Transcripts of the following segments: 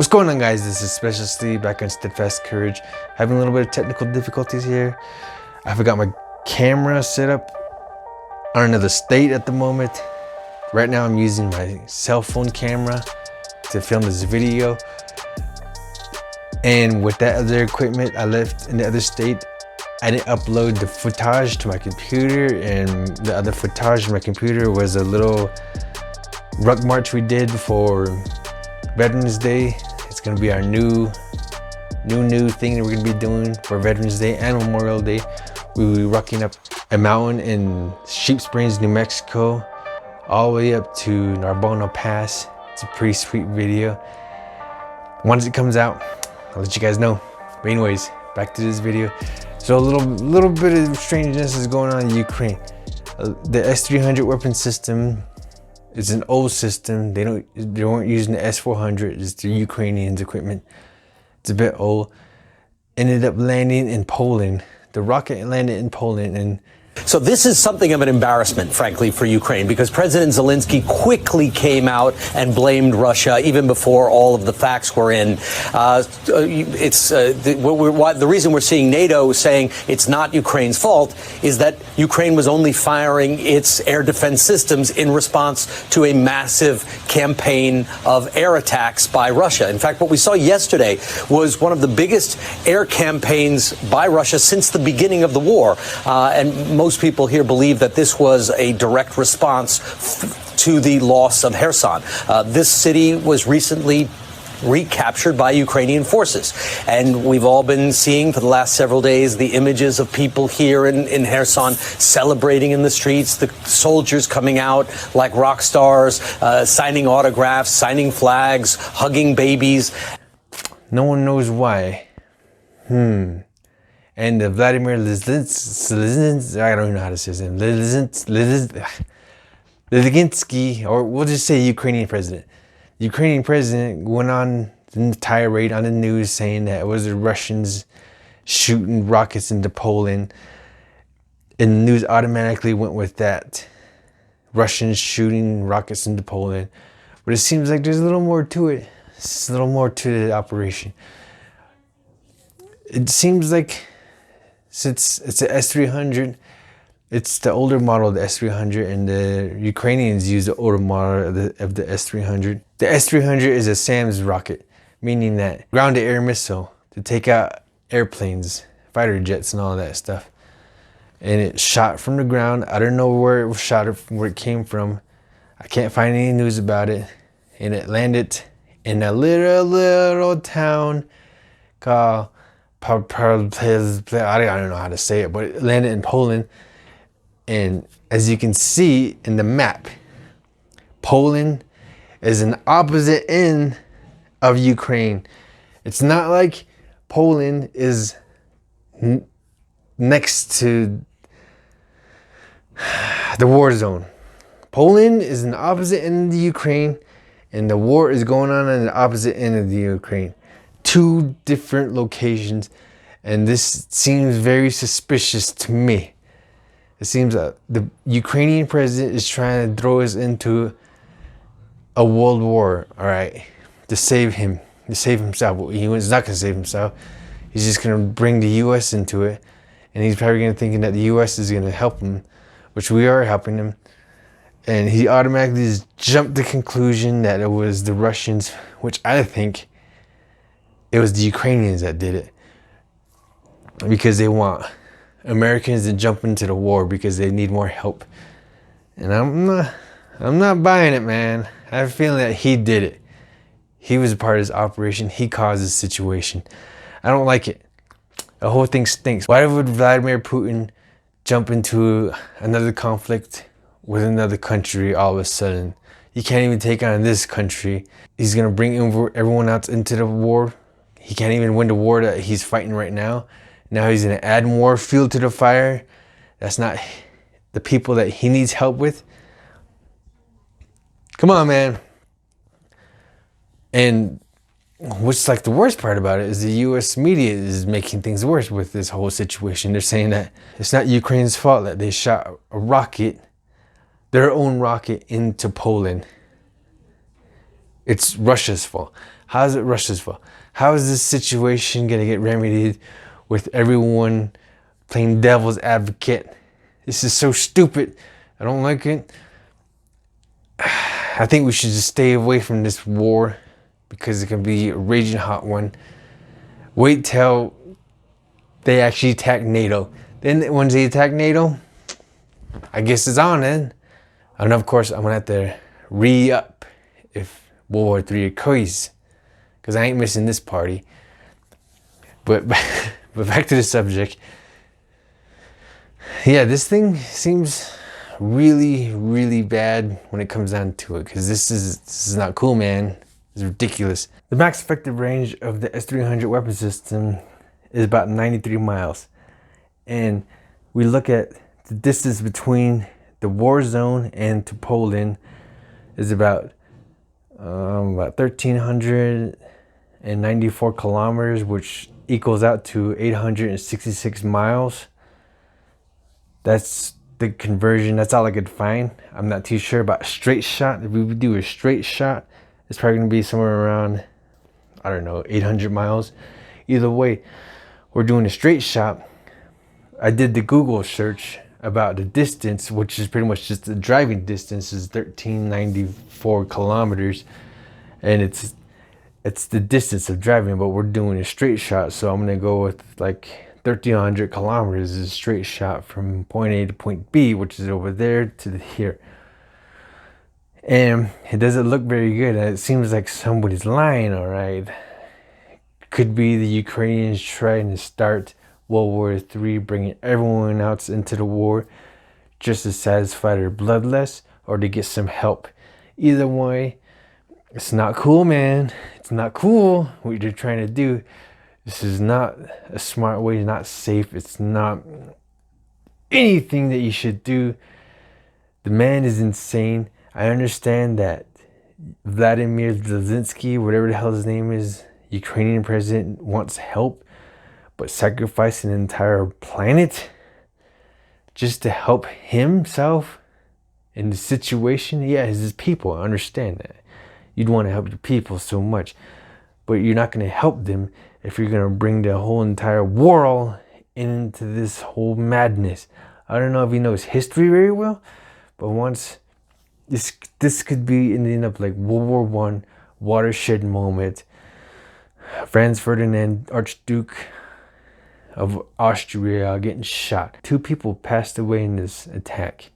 What's going on, guys? This is Special Steve back on Steadfast Courage. Having a little bit of technical difficulties here. I forgot my camera set up on another state at the moment. Right now I'm using my cell phone camera to film this video. And with that other equipment I left in the other state, I didn't upload the footage to my computer, and the other footage on my computer was a little ruck march we did for Veterans Day. It's gonna be our new thing that we're gonna be doing for Veterans Day and Memorial Day. We will be rocking up a mountain in Sheep Springs, New Mexico, all the way up to Narbonne Pass. It's a pretty sweet video. Once it comes out, I'll let you guys know. But anyways, back to this video. So a little bit of strangeness is going on in Ukraine. The S-300 weapon system is an old system. They weren't using the S-400. It's the Ukrainians' equipment. It's a bit old. Ended up landing in Poland. The rocket landed in Poland, and so this is something of an embarrassment, frankly, for Ukraine, because President Zelensky quickly came out and blamed Russia even before all of the facts were in. The reason we're seeing NATO saying it's not Ukraine's fault is that Ukraine was only firing its air defense systems in response to a massive campaign of air attacks by Russia. In fact, what we saw yesterday was one of the biggest air campaigns by Russia since the beginning of the war, and most people here believe that this was a direct response to the loss of Kherson. This city was recently recaptured by Ukrainian forces. And we've all been seeing for the last several days the images of people here in Kherson celebrating in the streets, the soldiers coming out like rock stars, signing autographs, signing flags, hugging babies. No one knows why. And Vladimir Zelensky, I don't even know how to say his name, Zelensky, or we'll just say Ukrainian president. The Ukrainian president went on the tirade on the news saying that it was the Russians shooting rockets into Poland. And the news automatically went with that. Russians shooting rockets into Poland. But it seems like there's a little more to it. There's a little more to the operation. It seems like, since it's an S-300, it's the older model of the S-300, and the Ukrainians use the older model of the S-300. The S-300 is a SAMS rocket, meaning that ground-to-air missile to take out airplanes, fighter jets, and all that stuff. And it shot from the ground. I don't know where it was shot, where it came from. I can't find any news about it. And it landed in a little town called, I don't know how to say it, but it landed in Poland. And as you can see in the map, Poland is an opposite end of Ukraine. It's not like Poland is next to the war zone. Poland is an opposite end of the Ukraine, and the war is going on the opposite end of the Ukraine. Two different locations, and this seems very suspicious to me. It seems that the Ukrainian president is trying to throw us into a world war, all right, to save him, to save himself. Well, he's not going to save himself. He's just going to bring the U.S. into it, and he's probably going to think that the U.S. is going to help him, which we are helping him. And he automatically just jumped to the conclusion that it was the Russians, which I think it was the Ukrainians that did it, because they want Americans to jump into the war because they need more help. And I'm not buying it, man. I have a feeling that he did it. He was a part of this operation. He caused this situation. I don't like it. The whole thing stinks. Why would Vladimir Putin jump into another conflict with another country all of a sudden? He can't even take on this country. He's gonna bring everyone else into the war. He can't even win the war that he's fighting right now. Now he's gonna add more fuel to the fire. That's not the people that he needs help with. Come on, man. And what's like the worst part about it is the US media is making things worse with this whole situation. They're saying that it's not Ukraine's fault that they shot a rocket, their own rocket, into Poland. It's Russia's fault. How is it Russia's fault? How is this situation gonna get remedied with everyone playing devil's advocate? This is so stupid. I don't like it. I think we should just stay away from this war because it can be a raging hot one. Wait till they actually attack NATO. Then once they attack NATO, I guess it's on then. And of course, I'm gonna have to re-up if World War III occurs, because I ain't missing this party. But back to the subject. Yeah, this thing seems really, really bad when it comes down to it, because this is not cool, man. It's ridiculous. The max effective range of the S-300 weapon system is about 93 miles. And we look at the distance between the war zone and to Poland is about 1,394 kilometers, which equals out to 866 miles. That's the conversion. That's all I could find. I'm not too sure about a straight shot. If we would do a straight shot, it's probably going to be somewhere around, I don't know, 800 miles. Either way, we're doing a straight shot. I did the Google search about the distance, which is pretty much just the driving distance, is 1,394 kilometers. And it's the distance of driving, but we're doing a straight shot. So I'm going to go with like 1,300 kilometers is a straight shot from point A to point B, which is over there to here. And it doesn't look very good. It seems like somebody's lying, all right. Could be the Ukrainians trying to start World War III, bringing everyone else into the war just to satisfy their bloodlust or to get some help. Either way, it's not cool, man. It's not cool what you're trying to do. This is not a smart way, it's not safe. It's not anything that you should do. The man is insane. I understand that Vladimir Zelensky, whatever the hell his name is, Ukrainian president, wants help, but sacrificing an entire planet just to help himself in the situation, yeah, it's his people. I understand that. You'd want to help your people so much, but you're not going to help them if you're going to bring the whole entire world into this whole madness. I don't know if he knows history very well, but once this could be ending up like World War I watershed moment. Franz Ferdinand, Archduke of Austria, getting shot. 2 people passed away in this attack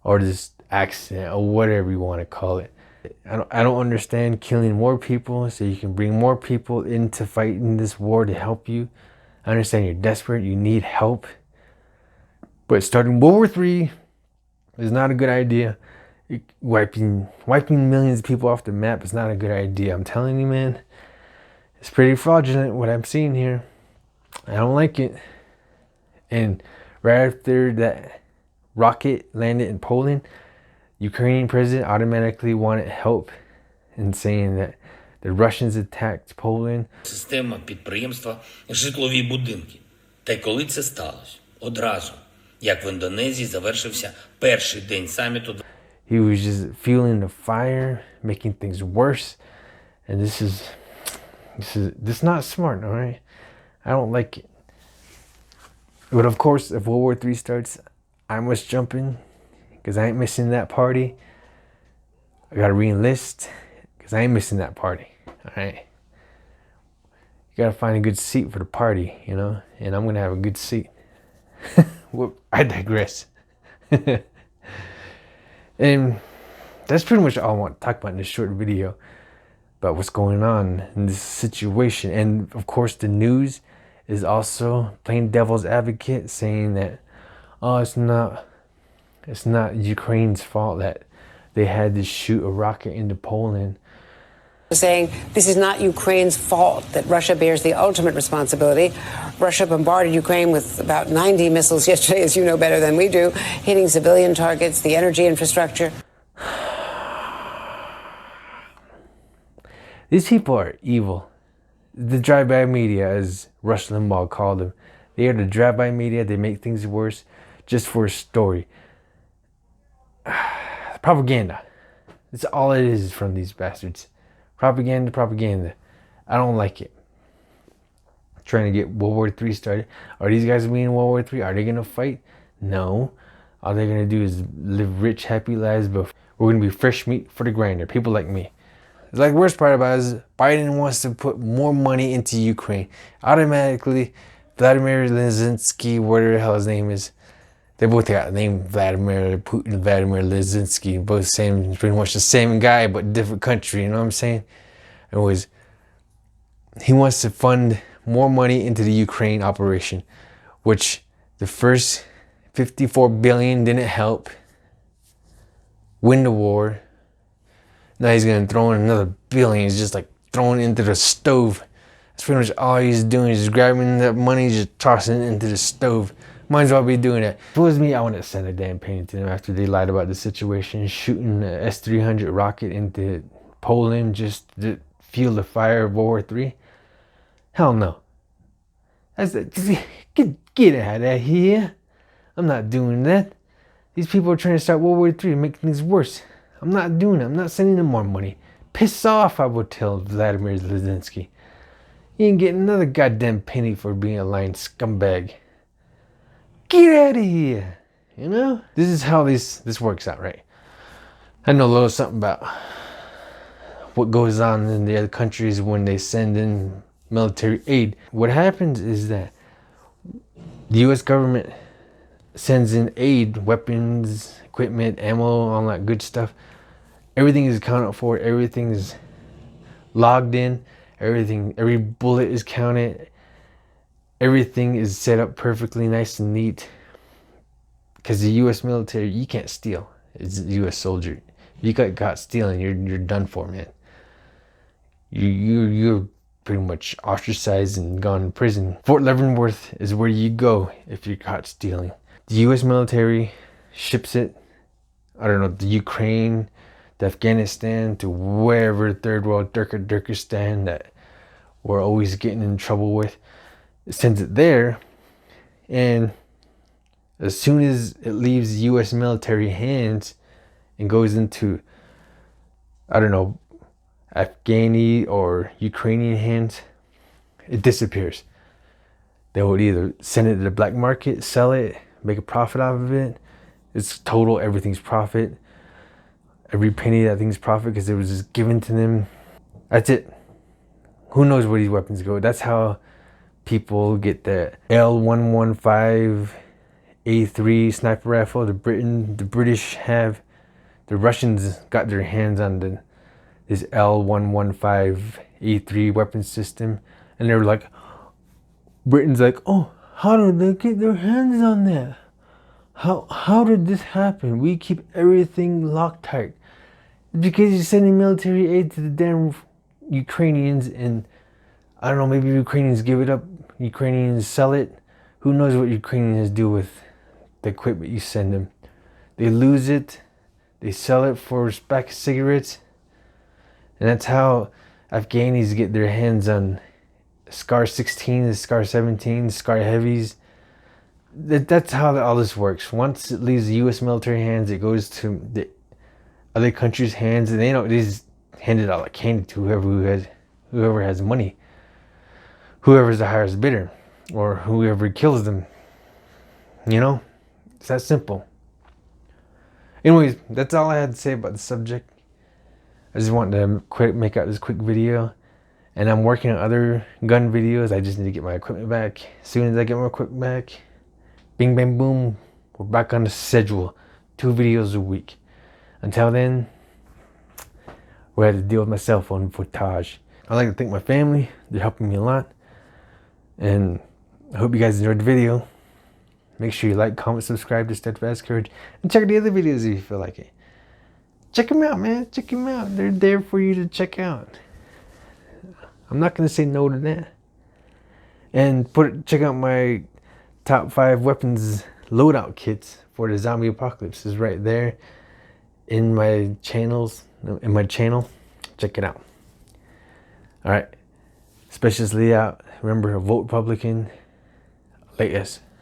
or this accident or whatever you want to call it. I don't understand killing more people so you can bring more people into fighting this war to help you. I understand you're desperate, you need help, but starting World War III is not a good idea. Wiping millions of people off the map is not a good idea. I'm telling you, man, it's pretty fraudulent what I'm seeing here. I don't like it. And right after that rocket landed in Poland, Ukrainian president automatically wanted help in saying that the Russians attacked Poland. Система, підприємства, житлові будинки. Та й коли це сталося? Одразу, як в Індонезії завершився перший день саміту. He was just fueling the fire, making things worse. And this is not smart, all right? I don't like it. But of course, if World War III starts, I must jump in because I ain't missing that party. I gotta re-enlist because I ain't missing that party, all right? You gotta find a good seat for the party, you know? And I'm gonna have a good seat. I digress. And that's pretty much all I want to talk about in this short video about what's going on in this situation. And of course, the news is also playing devil's advocate, saying that, oh, it's not Ukraine's fault that they had to shoot a rocket into Poland. Saying this is not Ukraine's fault, that Russia bears the ultimate responsibility. Russia bombarded Ukraine with about 90 missiles yesterday, as you know better than we do, hitting civilian targets, the energy infrastructure. These people are evil. The drive-by media, as Rush Limbaugh called them. They are the drive-by media. They make things worse just for a story. Propaganda. That's all it is from these bastards. Propaganda, propaganda. I don't like it. Trying to get World War III started. Are these guys being in World War III? Are they gonna fight? No. All they're gonna do is live rich, happy lives, but we're gonna be fresh meat for the grinder. People like me. It's like the worst part about it is Biden wants to put more money into Ukraine. Automatically, Vladimir Zelensky, whatever the hell his name is, they both got the name Vladimir Putin, Vladimir Zelensky, both same, pretty much the same guy, but different country, you know what I'm saying? Anyways, he wants to fund more money into the Ukraine operation, which the first 54 billion didn't help win the war. Now he's gonna throw in another billion. He's just like throwing it into the stove. That's pretty much all he's doing, is grabbing that money, just tossing it into the stove. Might as well be doing that. If it was me, I wouldn't send a damn painting to them after they lied about the situation, shooting a S-300 rocket into Poland just to fuel the fire of World War III. Hell no. Get out of here. I'm not doing that. These people are trying to start World War III and make things worse. I'm not doing it. I'm not sending them more money. Piss off, I would tell Vladimir Zelensky. You ain't getting another goddamn penny for being a lying scumbag. Get out of here. You know? This is how this works out, right? I know a little something about what goes on in the other countries when they send in military aid. What happens is that the US government sends in aid, weapons, equipment, ammo, all that good stuff. Everything is accounted for, everything is logged in, every bullet is counted, everything is set up perfectly nice and neat. Because the US military, you can't steal. It's a US soldier. If you got caught stealing, you're done for, man. You're pretty much ostracized and gone to prison. Fort Leavenworth is where you go if you're caught stealing. The US military ships it, I don't know, the Ukraine, to Afghanistan, to wherever third world Turkestan that we're always getting in trouble with. It sends it there, and as soon as it leaves US military hands and goes into, I don't know, Afghani or Ukrainian hands, it disappears. They will either send it to the black market, sell it, make a profit off of it. It's total, everything's profit. Every penny that thing's profit because it was just given to them. That's it. Who knows where these weapons go? That's how people get the L115A3 sniper rifle. The British have. The Russians got their hands on this L115A3 weapon system, and they were like, Britain's like, oh, how did they get their hands on that? How did this happen? We keep everything locktight. It's because you're sending military aid to the damn Ukrainians, and I don't know, maybe Ukrainians give it up, Ukrainians sell it. Who knows what Ukrainians do with the equipment you send them? They lose it, they sell it for a pack of cigarettes, and that's how Afghanis get their hands on Scar 16, Scar 17, Scar Heavies. That's how all this works. Once it leaves the U.S. military hands, it goes to the other countries' hands, and they just hand it out like candy to whoever has money, whoever's the highest bidder, or whoever kills them. You know, it's that simple. Anyways, that's all I had to say about the subject. I just wanted to make out this quick video, and I'm working on other gun videos. I just need to get my equipment back. As soon as I get my equipment back, bing bang boom, we're back on the schedule. 2 videos a week. Until then, we had to deal with my cell phone footage. I'd like to thank my family. They're helping me a lot. And I hope you guys enjoyed the video. Make sure you like, comment, subscribe to Steadfast Courage. And check out the other videos if you feel like it. Check them out, man. Check them out. They're there for you to check out. I'm not going to say no to that. And check out my top 5 weapons loadout kits for the zombie apocalypse is right there in my channel. Check it out. All right, especially out. Remember, vote Republican. Latest.